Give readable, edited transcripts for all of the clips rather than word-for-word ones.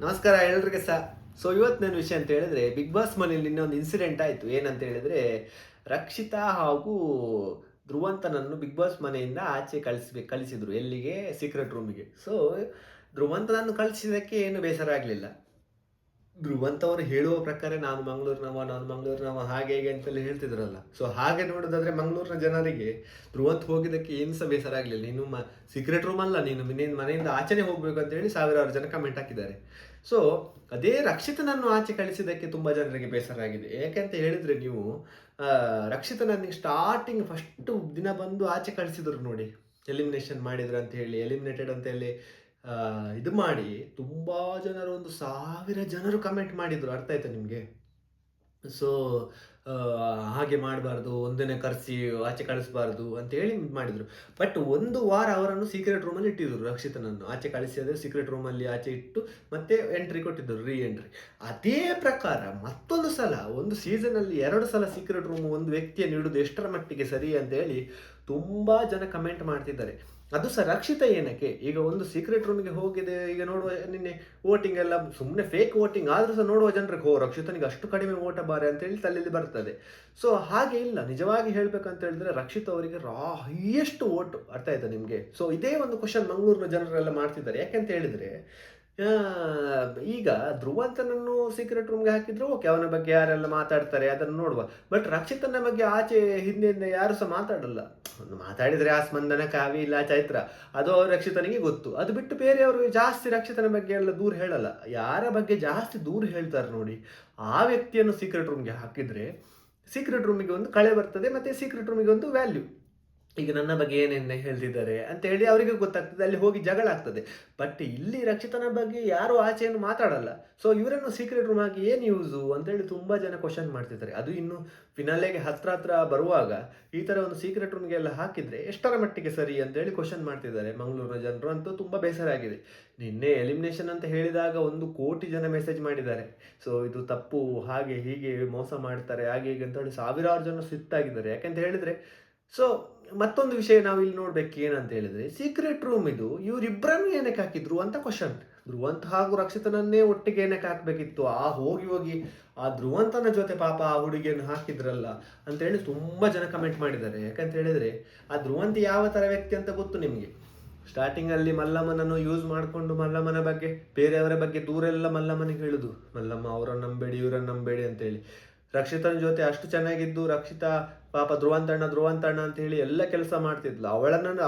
ನಮಸ್ಕಾರ ಎಲ್ರಿಗೆ ಸಹ. ಇವತ್ತು ನನ್ನ ವಿಷಯ ಅಂತ ಹೇಳಿದ್ರೆ, ಬಿಗ್ ಬಾಸ್ ಮನೇಲಿ ಇನ್ನೊಂದು ಇನ್ಸಿಡೆಂಟ್ ಆಯಿತು. ಏನಂತ ಹೇಳಿದ್ರೆ, ರಕ್ಷಿತಾ ಹಾಗೂ ಧ್ರುವಂತನನ್ನು ಬಿಗ್ ಬಾಸ್ ಮನೆಯಿಂದ ಆಚೆ ಕಳಿಸಿದ್ರು. ಎಲ್ಲಿಗೆ? ಸೀಕ್ರೆಟ್ ರೂಮಿಗೆ. ಧ್ರುವಂತನನ್ನು ಕಳಿಸಿದ್ದಕ್ಕೆ ಏನು ಬೇಸರ ಆಗಲಿಲ್ಲ. ಧ್ರುವಂತ್ ಅವರು ಹೇಳುವ ಪ್ರಕಾರ ನಾನು ಮಂಗಳೂರಿನವ ಹಾಗೆ ಹೀಗೆ ಅಂತೆಲ್ಲ ಹೇಳ್ತಿದ್ರಲ್ಲ. ಹಾಗೆ ನೋಡೋದಾದ್ರೆ ಮಂಗಳೂರಿನ ಜನರಿಗೆ ಧ್ರುವಂತ್ ಹೋಗಿದ್ದಕ್ಕೆ ಏನು ಸಹ ಬೇಸರ ಆಗಲಿಲ್ಲ. ನೀನು ಸೀಕ್ರೆಟ್ ರೂಮ್ ಅಲ್ಲ, ನೀನು ಮನೆಯಿಂದ ಆಚೆನೆ ಹೋಗ್ಬೇಕು ಅಂತ ಹೇಳಿ ಸಾವಿರಾರು ಜನ ಕಮೆಂಟ್ ಹಾಕಿದ್ದಾರೆ. ಸೊ ಅದೇ ರಕ್ಷಿತನನ್ನು ಆಚೆ ಕಳಿಸಿದ್ದಕ್ಕೆ ತುಂಬಾ ಜನರಿಗೆ ಬೇಸರ ಆಗಿದೆ. ಯಾಕೆಂತ ಹೇಳಿದ್ರೆ, ನೀವು ರಕ್ಷಿತನನ್ನು ಸ್ಟಾರ್ಟಿಂಗ್ ಫಸ್ಟ್ ದಿನ ಬಂದು ಆಚೆ ಕಳಿಸಿದ್ರು ನೋಡಿ, ಎಲಿಮಿನೇಷನ್ ಮಾಡಿದ್ರು ಅಂತ ಹೇಳಿ, ಎಲಿಮಿನೇಟೆಡ್ ಅಂತ ಹೇಳಿ ಇದು ಮಾಡಿ ತುಂಬಾ ಜನರು, 1,000 ಜನರು ಕಮೆಂಟ್ ಮಾಡಿದ್ರು. ಅರ್ಥ ಆಯ್ತಾ ನಿಮ್ಗೆ? ಸೊ ಹಾಗೆ ಮಾಡಬಾರ್ದು, ಒಂದನ್ನೇ ಕರೆಸಿ ಆಚೆ ಕಳಿಸಬಾರ್ದು ಅಂತ ಹೇಳಿ ಮಾಡಿದ್ರು. ಬಟ್ ಒಂದು ವಾರ ಅವರನ್ನು ಸೀಕ್ರೆಟ್ ರೂಮಲ್ಲಿ ಇಟ್ಟಿದ್ರು. ರಕ್ಷಿತನನ್ನು ಆಚೆ ಕಳಿಸಿದ್ರೆ ಸೀಕ್ರೆಟ್ ರೂಮಲ್ಲಿ ಆಚೆ ಇಟ್ಟು ಮತ್ತೆ ಎಂಟ್ರಿ ಕೊಟ್ಟಿದ್ದರು, ರೀ ಎಂಟ್ರಿ. ಅದೇ ಪ್ರಕಾರ ಮತ್ತೊಂದು ಸಲ, ಒಂದು ಸೀಸನಲ್ಲಿ 2 ಸಲ ಸೀಕ್ರೆಟ್ ರೂಮ್ ಒಂದು ವ್ಯಕ್ತಿಯನ್ನು ಇಡುವುದು ಎಷ್ಟರ ಮಟ್ಟಿಗೆ ಸರಿ ಅಂತ ಹೇಳಿ ತುಂಬಾ ಜನ ಕಮೆಂಟ್ ಮಾಡ್ತಿದ್ದಾರೆ. ಅದು ಸಹ ರಕ್ಷಿತ ಏನಕ್ಕೆ? ಈಗ ಒಂದು ಸೀಕ್ರೆಟ್ ರೂಮಿಗೆ ಹೋಗಿದೆ, ಈಗ ನೋಡುವ ನಿನ್ನೆ ವೋಟಿಂಗ್ ಎಲ್ಲ ಸುಮ್ಮನೆ ಫೇಕ್ ವೋಟಿಂಗ್ ಆದ್ರೂ ಸಹ ನೋಡುವ ಜನರಿಗೆ ರಕ್ಷಿತನಿಗೆ ಅಷ್ಟು ಕಡಿಮೆ ಓಟ ಬಾರೆ ಅಂತ ಹೇಳಿ ತಲೆಯಲ್ಲಿ ಬರ್ತದೆ. ಹಾಗೆ ಇಲ್ಲ, ನಿಜವಾಗಿ ಹೇಳ್ಬೇಕಂತ ಹೇಳಿದ್ರೆ ರಕ್ಷಿತ್ ಅವರಿಗೆ ಹೈಯೆಸ್ಟ್ ವೋಟ್. ಅರ್ಥ ಆಯ್ತಾ ನಿಮ್ಗೆ? ಇದೇ ಒಂದು ಕ್ವಶನ್ ಮಂಗಳೂರಿನ ಜನರೆಲ್ಲ ಮಾಡ್ತಿದ್ದಾರೆ. ಯಾಕೆಂತ ಹೇಳಿದ್ರೆ, ಈಗ ಧ್ರುವಂತನನ್ನು ಸೀಕ್ರೆಟ್ ರೂಮ್ಗೆ ಹಾಕಿದ್ರು, ಓಕೆ, ಅವನ ಬಗ್ಗೆ ಯಾರೆಲ್ಲ ಮಾತಾಡ್ತಾರೆ ಅದನ್ನು ನೋಡುವ. ಬಟ್ ರಕ್ಷಿತನ ಬಗ್ಗೆ ಆಚೆ ಹಿಂದೆಯಿಂದ ಯಾರು ಸಹ ಮಾತಾಡಲ್ಲ. ಮಾತಾಡಿದ್ರೆ ಆ ಸ್ಪಂದನ, ಕಾವಿ, ಇಲ್ಲ ಚೈತ್ರ, ಅದು ಅವ್ರ ರಕ್ಷಿತನಿಗೆ ಗೊತ್ತು. ಅದು ಬಿಟ್ಟು ಬೇರೆಯವರು ಜಾಸ್ತಿ ರಕ್ಷಿತನ ಬಗ್ಗೆ ಎಲ್ಲ ದೂರ ಹೇಳಲ್ಲ. ಯಾರ ಬಗ್ಗೆ ಜಾಸ್ತಿ ದೂರ ಹೇಳ್ತಾರೆ ನೋಡಿ, ಆ ವ್ಯಕ್ತಿಯನ್ನು ಸೀಕ್ರೆಟ್ ರೂಮ್ಗೆ ಹಾಕಿದ್ರೆ ಸೀಕ್ರೆಟ್ ರೂಮಿಗೆ ಒಂದು ಕಳೆ ಬರ್ತದೆ, ಮತ್ತೆ ಸೀಕ್ರೆಟ್ ರೂಮಿಗೆ ಒಂದು ವ್ಯಾಲ್ಯೂ. ಈಗ ನನ್ನ ಬಗ್ಗೆ ಏನೇನು ಹೇಳ್ತಿದ್ದಾರೆ ಅಂತ ಹೇಳಿ ಅವರಿಗೆ ಗೊತ್ತಾಗ್ತದೆ, ಅಲ್ಲಿ ಹೋಗಿ ಜಗಳ ಆಗ್ತದೆ. ಬಟ್ ಇಲ್ಲಿ ರಕ್ಷಿತನ ಬಗ್ಗೆ ಯಾರು ಆಚೆಯನ್ನು ಮಾತಾಡಲ್ಲ. ಇವರನ್ನು ಸೀಕ್ರೆಟ್ ರೂಮ್ ಆಗಿ ಏನು ಯೂಸು ಅಂತ ಹೇಳಿ ತುಂಬಾ ಜನ ಕ್ವಶನ್ ಮಾಡ್ತಿದ್ದಾರೆ. ಅದು ಇನ್ನು ಫಿನಾಲೆಗೆ ಹತ್ರ ಬರುವಾಗ ಈ ತರ ಒಂದು ಸೀಕ್ರೆಟ್ ರೂಮ್ಗೆ ಎಲ್ಲ ಹಾಕಿದ್ರೆ ಎಷ್ಟರ ಮಟ್ಟಿಗೆ ಸರಿ ಅಂತ ಹೇಳಿ ಕ್ವಶನ್ ಮಾಡ್ತಿದ್ದಾರೆ ಮಂಗಳೂರಿನ ಜನರು. ಅಂತೂ ತುಂಬಾ ಬೇಸರ ಆಗಿದೆ. ನಿನ್ನೆ ಎಲಿಮಿನೇಷನ್ ಅಂತ ಹೇಳಿದಾಗ 1 ಕೋಟಿ ಜನ ಮೆಸೇಜ್ ಮಾಡಿದ್ದಾರೆ. ಇದು ತಪ್ಪು, ಹಾಗೆ ಹೀಗೆ ಮೋಸ ಮಾಡ್ತಾರೆ, ಹಾಗೆ ಹೀಗೆ ಅಂತ ಹೇಳಿ ಸಾವಿರಾರು ಜನ ಸಿಟ್ಟಾಗಿದ್ದಾರೆ. ಯಾಕಂತ ಹೇಳಿದ್ರೆ, ಮತ್ತೊಂದು ವಿಷಯ ನಾವು ಇಲ್ಲಿ ನೋಡ್ಬೇಕು. ಏನಂತ ಹೇಳಿದ್ರೆ, ಸೀಕ್ರೆಟ್ ರೂಮ್ ಇದು ಇವರಿಬ್ಬರನ್ನು ಏನಕ್ಕೆ ಹಾಕಿದ್ರು ಅಂತ ಕ್ವಶನ್. ಧ್ರುವಂತ್ ಹಾಗೂ ರಕ್ಷಿತನನ್ನೇ ಒಟ್ಟಿಗೆ ಏನಕ್ಕೆ ಹಾಕ್ಬೇಕಿತ್ತು? ಹೋಗಿ ಆ ಧ್ರುವಂತನ ಜೊತೆ ಪಾಪ ಆ ಹುಡುಗಿಯನ್ನು ಹಾಕಿದ್ರಲ್ಲ ಅಂತ ಹೇಳಿ ತುಂಬಾ ಜನ ಕಮೆಂಟ್ ಮಾಡಿದ್ದಾರೆ. ಯಾಕಂತ ಹೇಳಿದ್ರೆ, ಆ ಧ್ರುವಂತ್ ಯಾವ ತರ ವ್ಯಕ್ತಿ ಅಂತ ಗೊತ್ತು ನಿಮ್ಗೆ. ಸ್ಟಾರ್ಟಿಂಗ್ ಅಲ್ಲಿ ಮಲ್ಲಮ್ಮನನ್ನು ಯೂಸ್ ಮಾಡಿಕೊಂಡು ಮಲ್ಲಮ್ಮನ ಬಗ್ಗೆ, ಬೇರೆಯವರ ಬಗ್ಗೆ ದೂರೆಲ್ಲ ಮಲ್ಲಮ್ಮನಿಗೆ ಹೇಳುದು, ಮಲ್ಲಮ್ಮ ಅವರನ್ನು ನಂಬೇಡಿ, ಇವರನ್ನು ನಂಬೇಡಿ ಅಂತ ಹೇಳಿ. ರಕ್ಷಿತನ ಜೊತೆ ಅಷ್ಟು ಚೆನ್ನಾಗಿದ್ದು, ರಕ್ಷಿತಾ ಪಾಪ ಧ್ರುವಂತಣ್ಣ ಅಂತ ಹೇಳಿ ಎಲ್ಲ ಕೆಲಸ ಮಾಡ್ತಿದ್ಲು.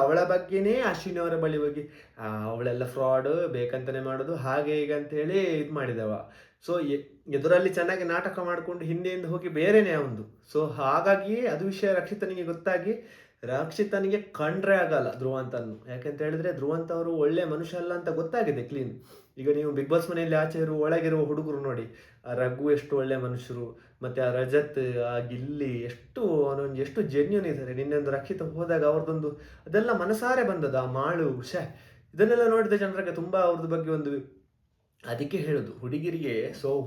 ಅವಳ ಬಗ್ಗೆನೇ ಅಶ್ವಿನಿ ಅವರ ಬಳಿ ಹೋಗಿ ಅವಳೆಲ್ಲ ಫ್ರಾಡ್, ಬೇಕಂತಾನೆ ಮಾಡೋದು, ಹಾಗೆ ಹೀಗೆ ಅಂತ ಹೇಳಿ ಇದು ಮಾಡಿದವ. ಎದುರಲ್ಲಿ ಚೆನ್ನಾಗಿ ನಾಟಕ ಮಾಡಿಕೊಂಡು ಹಿಂದೆಯಿಂದ ಹೋಗಿ ಬೇರೆನೇ ಅವನು. ಹಾಗಾಗಿಯೇ ಅದು ವಿಷಯ ರಕ್ಷಿತನಿಗೆ ಗೊತ್ತಾಗಿ ರಕ್ಷಿತನಿಗೆ ಕಂಡ್ರೆ ಆಗಲ್ಲ ಧ್ರುವಂತನ್ನು. ಯಾಕಂತ ಹೇಳಿದ್ರೆ, ಧ್ರುವಂತ ಅವರು ಒಳ್ಳೆ ಮನುಷ್ಯ ಅಲ್ಲ ಅಂತ ಗೊತ್ತಾಗಿದೆ ಕ್ಲೀನ್. ಈಗ ನೀವು ಬಿಗ್ ಬಾಸ್ ಮನೆಯಲ್ಲಿ ಆಚೆ ಒಳಗಿರುವ ಹುಡುಗರು ನೋಡಿ, ಆ ರಘು ಎಷ್ಟು ಒಳ್ಳೆ ಮನುಷ್ಯರು, ಮತ್ತೆ ಆ ರಜತ್, ಆ ಗಿಲ್ಲಿ ಎಷ್ಟು ಜೆನ್ಯೂನ್ ಇದ್ದಾರೆ. ನಿನ್ನೆಂದು ರಕ್ಷಿತ ಹೋದಾಗ ಅವ್ರದ್ದೊಂದು ಅದೆಲ್ಲ ಮನಸಾರೆ ಬಂದದ, ಆ ಮಾಳು, ಇದನ್ನೆಲ್ಲ ನೋಡಿದ ಜನರಿಗೆ ತುಂಬಾ ಅವ್ರದ್ದು ಬಗ್ಗೆ ಒಂದು. ಅದಕ್ಕೆ ಹೇಳುದು ಹುಡುಗಿರಿಗೆ,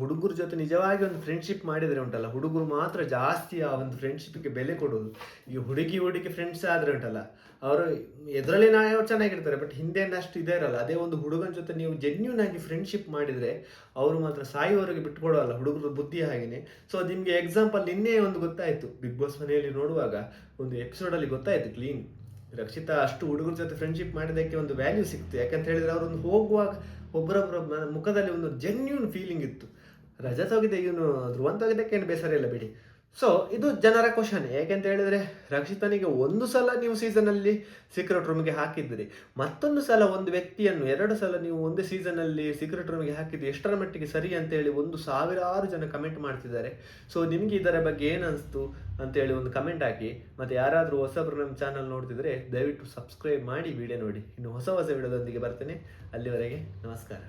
ಹುಡುಗರ ಜೊತೆ ನಿಜವಾಗಿ ಒಂದು ಫ್ರೆಂಡ್ಶಿಪ್ ಮಾಡಿದ್ರೆ ಉಂಟಲ್ಲ, ಹುಡುಗರು ಮಾತ್ರ ಜಾಸ್ತಿ ಆ ಒಂದು ಫ್ರೆಂಡ್ಶಿಪ್ಗೆ ಬೆಲೆ ಕೊಡೋದು. ಈ ಹುಡುಗಿ ಫ್ರೆಂಡ್ಸ್ ಆದ್ರೆ ಉಂಟಲ್ಲ, ಅವರು ಎದುರಲ್ಲಿ ಅವ್ರು ಚೆನ್ನಾಗಿರ್ತಾರೆ, ಬಟ್ ಹಿಂದೆ ಅಷ್ಟು ಇದೇ ಇರಲ್ಲ. ಅದೇ ಒಂದು ಹುಡುಗನ ಜೊತೆ ನೀವು ಜೆನ್ಯೂನ್ ಆಗಿ ಫ್ರೆಂಡ್ಶಿಪ್ ಮಾಡಿದ್ರೆ ಅವರು ಮಾತ್ರ ಸಾಯುವವರೆಗೆ ಬಿಟ್ಕೊಡೋಲ್ಲ. ಹುಡುಗರ ಬುದ್ಧಿ ಹಾಗೇನೆ. ನಿಮ್ಗೆ ಎಕ್ಸಾಂಪಲ್ ನಿನ್ನೆ ಒಂದು ಗೊತ್ತಾಯ್ತು, ಬಿಗ್ ಬಾಸ್ ಮನೆಯಲ್ಲಿ ನೋಡುವಾಗ ಒಂದು ಎಪಿಸೋಡ್ ಅಲ್ಲಿ ಗೊತ್ತಾಯ್ತು ಕ್ಲೀನ್. ರಕ್ಷಿತಾ ಅಷ್ಟು ಹುಡುಗರ ಜೊತೆ ಫ್ರೆಂಡ್ಶಿಪ್ ಮಾಡಿದಕ್ಕೆ ಒಂದು ವ್ಯಾಲ್ಯೂ ಸಿಕ್ತು. ಯಾಕಂತ ಹೇಳಿದ್ರೆ, ಅವರೊಂದು ಹೋಗುವಾಗ ಒಬ್ಬರೊಬ್ಬರ ಮುಖದಲ್ಲಿ ಒಂದು ಜೆನ್ಯೂನ್ ಫೀಲಿಂಗ್ ಇತ್ತು. ರಜತ್ ಹೋಗಿದೆ, ಇವನು ಧ್ರುವಂತ ಹೋಗಿದ್ದಕ್ಕೆ ಏನು ಬೇಸರ ಇಲ್ಲ ಬಿಡಿ. ಇದು ಜನರ ಕ್ವಶನ್. ಯಾಕೆಂತ ಹೇಳಿದ್ರೆ, ರಕ್ಷಿತನಿಗೆ ಒಂದು ಸಲ ನೀವು ಸೀಸನ್ ಅಲ್ಲಿ ಸೀಕ್ರೆಟ್ ರೂಮ್ಗೆ ಹಾಕಿದ್ರಿ, ಮತ್ತೊಂದು ಸಲ ಒಂದು ವ್ಯಕ್ತಿಯನ್ನು 2 ಸಲ ನೀವು ಒಂದೇ ಸೀಸನ್ ಅಲ್ಲಿ ಸೀಕ್ರೆಟ್ ರೂಮ್ಗೆ ಹಾಕಿದ್ದು ಎಷ್ಟರ ಮಟ್ಟಿಗೆ ಸರಿ ಅಂತ ಹೇಳಿ 1,000 ಜನ ಕಮೆಂಟ್ ಮಾಡ್ತಿದ್ದಾರೆ. ನಿಮ್ಗೆ ಇದರ ಬಗ್ಗೆ ಏನು ಅನಿಸ್ತು ಅಂತ ಹೇಳಿ ಒಂದು ಕಮೆಂಟ್ ಹಾಕಿ. ಮತ್ತೆ ಯಾರಾದರೂ ಹೊಸಬ್ರು ನಮ್ಮ ಚಾನಲ್ ನೋಡ್ತಿದ್ರೆ ದಯವಿಟ್ಟು ಸಬ್ಸ್ಕ್ರೈಬ್ ಮಾಡಿ ವಿಡಿಯೋ ನೋಡಿ. ಇನ್ನು ಹೊಸ ವಿಡಿಯೋದೊಂದಿಗೆ ಬರ್ತೇನೆ. ಅಲ್ಲಿವರೆಗೆ ನಮಸ್ಕಾರ.